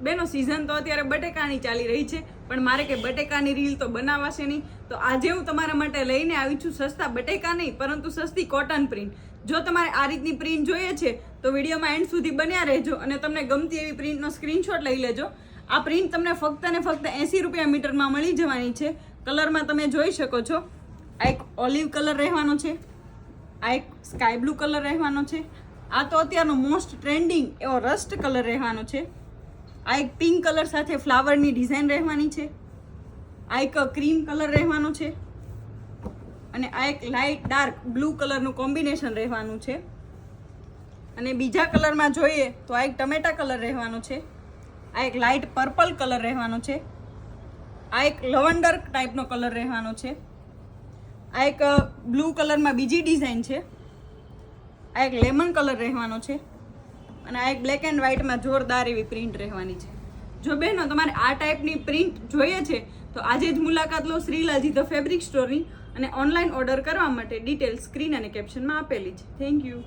બેનો સિઝન તો અત્યારે બટેકાની ચાલી રહી છે, પણ મારે કે બટેકાની રીલ તો બનાવાશે નહીં. તો આજે હું તમારા માટે લઈને આવી છું સસ્તા બટેકા નહીં, પરંતુ સસ્તી કોટન પ્રિન્ટ. જો તમારે આ રીતની પ્રિન્ટ જોઈએ છે તો વિડીયોમાં એન્ડ સુધી બન્યા રહેજો અને તમને ગમતી એવી પ્રિન્ટનો સ્ક્રીનશોટ લઈ લેજો. આ પ્રિન્ટ તમને ફક્ત ને ફક્ત 80 રૂપિયા મીટરમાં મળી જવાની છે. કલરમાં તમે જોઈ શકો છો, આ એક ઓલિવ કલર રહેવાનો છે, આ એક સ્કાય બ્લુ કલર રહેવાનો છે, આ તો અત્યારનો મોસ્ટ ટ્રેન્ડિંગ એવો રસ્ટ કલર રહેવાનો છે, આ એક પિંક કલર સાથે ફ્લાવરની ડિઝાઇન રહેવાની છે, આ એક ક્રીમ કલર રહેવાનો છે અને આ એક લાઇટ ડાર્ક બ્લુ કલરનું કોમ્બિનેશન રહેવાનું છે. અને બીજા કલરમાં જોઈએ તો આ એક ટમેટા કલર રહેવાનો છે, આ એક લાઇટ પર્પલ કલર રહેવાનો છે, આ એક લવંડર ટાઈપનો કલર રહેવાનો છે, આ એક બ્લુ કલરમાં બીજી ડિઝાઇન છે, આ એક લેમન કલર રહેવાનો છે અને આ એક બ્લેક એન્ડ વ્હાઇટમાં જોરદાર એવી પ્રિન્ટ રહેવાની છે. જો બહેનો તમારે આ ટાઈપની પ્રિન્ટ જોઈએ છે તો આજે જ મુલાકાત લો શ્રીલાજી ધ ફેબ્રિક સ્ટોરની અને ઓનલાઈન ઓર્ડર કરવા માટે ડિટેલ સ્ક્રીન અને કેપ્શનમાં આપેલી છે. Thank you.